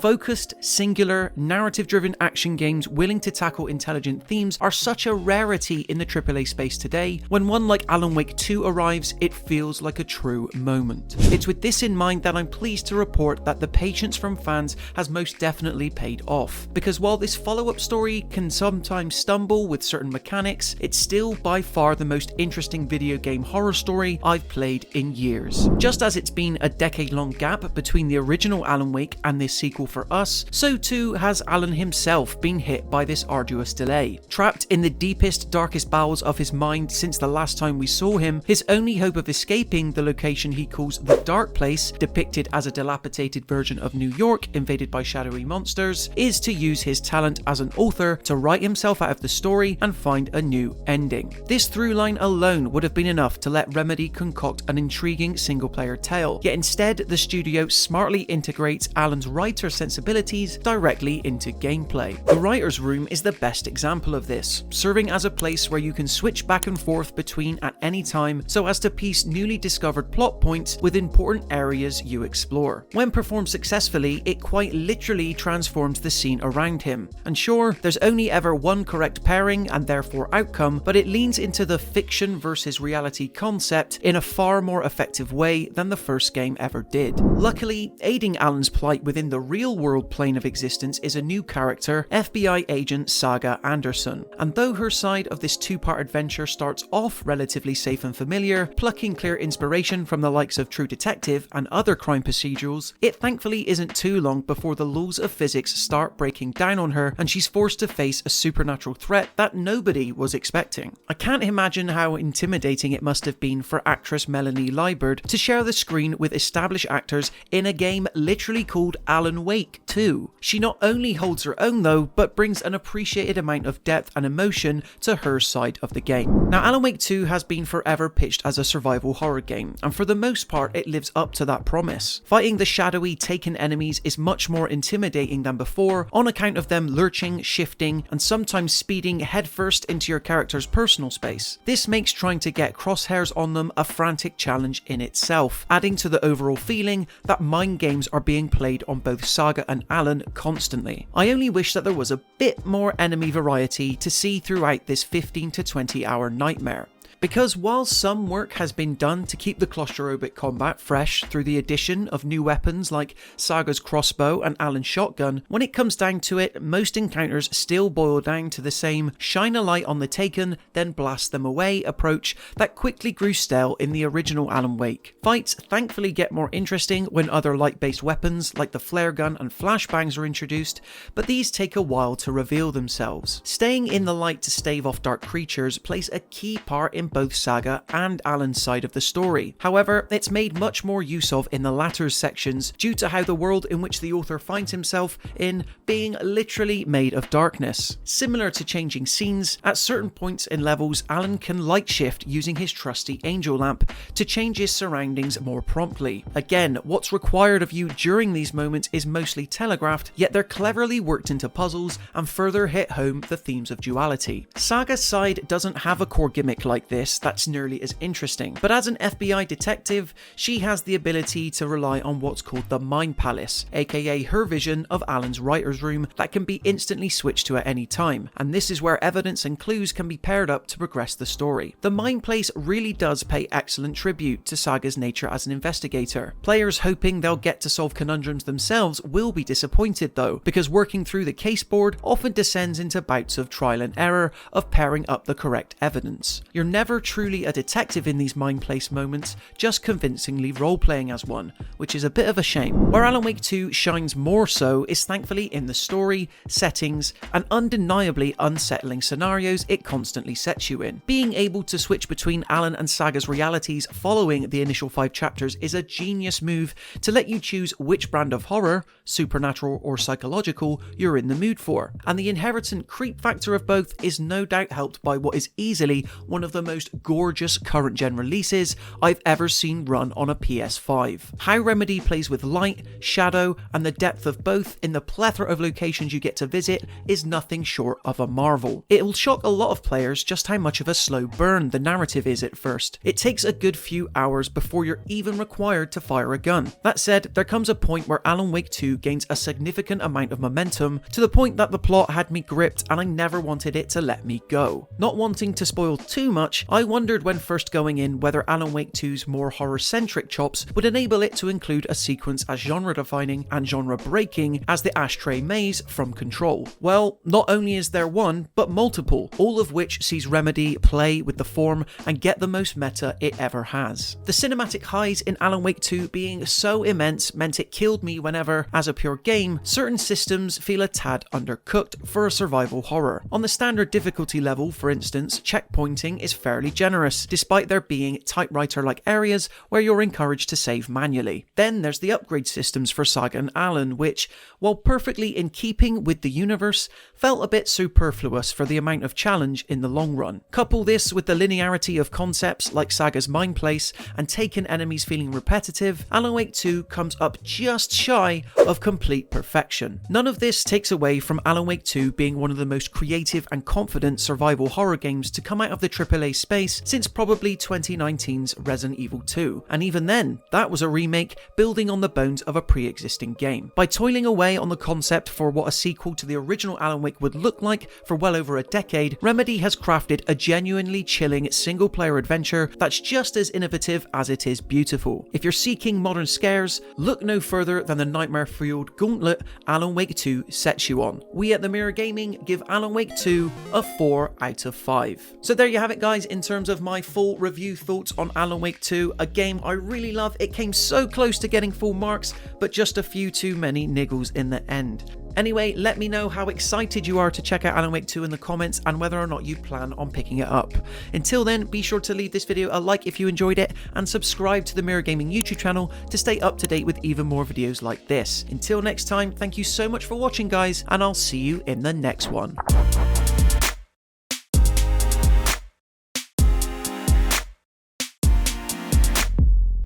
Focused, singular, narrative-driven action games willing to tackle intelligent themes are such a rarity in the AAA space today. When one like Alan Wake 2 arrives, it feels like a true moment. It's with this in mind that I'm pleased to report that the patience from fans has most definitely paid off. Because while this follow-up story can sometimes stumble with certain mechanics, it's still by far the most interesting video game horror story I've played in years. Just as it's been a decade-long gap between the original Alan Wake and this sequel for us, so too has Alan himself been hit by this arduous delay. Trapped in the deepest, darkest bowels of his mind since the last time we saw him, his only hope of escaping the location he calls the Dark Place, depicted as a dilapidated version of New York invaded by shadowy monsters, is to use his talent as an author to write himself out of the story and find a new ending. This through line alone would have been enough to let Remedy concoct an intriguing single-player tale, yet instead the studio smartly integrates Alan's writer sensibilities directly into gameplay. The writer's room is the best example of this, serving as a place where you can switch back and forth between at any time so as to piece newly discovered plot points with important areas you explore. When performed successfully, it quite literally transforms the scene around him. And sure, there's only ever one correct pairing and therefore outcome, but it leans into the fiction versus reality concept in a far more effective way than the first game ever did. Luckily, aiding Alan's plight within the real-world plane of existence is a new character, FBI agent Saga Anderson. And though her side of this two-part adventure starts off relatively safe and familiar, plucking clear inspiration from the likes of True Detective and other crime procedurals, it thankfully isn't too long before the laws of physics start breaking down on her and she's forced to face a supernatural threat that nobody was expecting. I can't imagine how intimidating it must have been for actress Melanie Liburd to share the screen with established actors in a game literally called Alan Wake 2. She not only holds her own though, but brings an appreciated amount of depth and emotion to her side of the game. Now, Alan Wake 2 has been forever pitched as a survival horror game, and for the most part it lives up to that promise. Fighting the shadowy taken enemies is much more intimidating than before on account of them lurching, shifting, and sometimes speeding headfirst into your character's personal space. This makes trying to get crosshairs on them a frantic challenge in itself, adding to the overall feeling that mind games are being played on both Saga and Alan constantly. I only wish that there was a bit more enemy variety to see throughout this 15 to 20 hour nightmare. Because while some work has been done to keep the claustrophobic combat fresh through the addition of new weapons like Saga's crossbow and Alan's shotgun, when it comes down to it, most encounters still boil down to the same shine a light on the taken, then blast them away approach that quickly grew stale in the original Alan Wake. Fights thankfully get more interesting when other light-based weapons like the flare gun and flashbangs are introduced, but these take a while to reveal themselves. Staying in the light to stave off dark creatures plays a key part in both Saga and Alan's side of the story. However, it's made much more use of in the latter's sections due to how the world in which the author finds himself in being literally made of darkness. Similar to changing scenes, at certain points in levels, Alan can light shift using his trusty angel lamp to change his surroundings more promptly. Again, what's required of you during these moments is mostly telegraphed, yet they're cleverly worked into puzzles and further hit home the themes of duality. Saga's side doesn't have a core gimmick like this that's nearly as interesting, but as an FBI detective, she has the ability to rely on what's called the Mind Palace, aka her vision of Alan's writer's room that can be instantly switched to at any time, and this is where evidence and clues can be paired up to progress the story. The Mind Place really does pay excellent tribute to Saga's nature as an investigator. Players hoping they'll get to solve conundrums themselves will be disappointed though, because working through the case board often descends into bouts of trial and error of pairing up the correct evidence. You're never truly a detective in these Mind Place moments, just convincingly role-playing as one, which is a bit of a shame. Where Alan Wake 2 shines more so is thankfully in the story, settings, and undeniably unsettling scenarios it constantly sets you in. Being able to switch between Alan and Saga's realities following the initial 5 chapters is a genius move to let you choose which brand of horror, supernatural or psychological, you're in the mood for, and the inherent creep factor of both is no doubt helped by what is easily one of the most most gorgeous current gen releases I've ever seen run on a PS5. How Remedy plays with light, shadow, and the depth of both in the plethora of locations you get to visit is nothing short of a marvel. It'll shock a lot of players just how much of a slow burn the narrative is at first. It takes a good few hours before you're even required to fire a gun. That said, there comes a point where Alan Wake 2 gains a significant amount of momentum, to the point that the plot had me gripped and I never wanted it to let me go. Not wanting to spoil too much, I wondered when first going in whether Alan Wake 2's more horror-centric chops would enable it to include a sequence as genre-defining and genre-breaking as the Ashtray Maze from Control. Well, not only is there one, but multiple, all of which sees Remedy play with the form and get the most meta it ever has. The cinematic highs in Alan Wake 2 being so immense meant it killed me whenever, as a pure game, certain systems feel a tad undercooked for a survival horror. On the standard difficulty level, for instance, checkpointing is fairly generous, despite there being typewriter-like areas where you're encouraged to save manually. Then there's the upgrade systems for Saga and Alan, which, while perfectly in keeping with the universe, felt a bit superfluous for the amount of challenge in the long run. Couple this with the linearity of concepts like Saga's Mind Place and Taken enemies feeling repetitive, Alan Wake 2 comes up just shy of complete perfection. None of this takes away from Alan Wake 2 being one of the most creative and confident survival horror games to come out of the AAA space since probably 2019's Resident Evil 2, and even then, that was a remake building on the bones of a pre-existing game. By toiling away on the concept for what a sequel to the original Alan Wake would look like for well over a decade, Remedy has crafted a genuinely chilling single-player adventure that's just as innovative as it is beautiful. If you're seeking modern scares, look no further than the nightmare-fueled gauntlet Alan Wake 2 sets you on. We at The Mirror Gaming give Alan Wake 2 a 4 out of 5. So there you have it, guys, in terms of my full review thoughts on Alan Wake 2, a game I really love. It came so close to getting full marks, but just a few too many niggles in the end. Anyway, let me know how excited you are to check out Alan Wake 2 in the comments and whether or not you plan on picking it up. Until then, be sure to leave this video a like if you enjoyed it and subscribe to the Mirror Gaming YouTube channel to stay up to date with even more videos like this. Until next time, thank you so much for watching, guys, and I'll see you in the next one.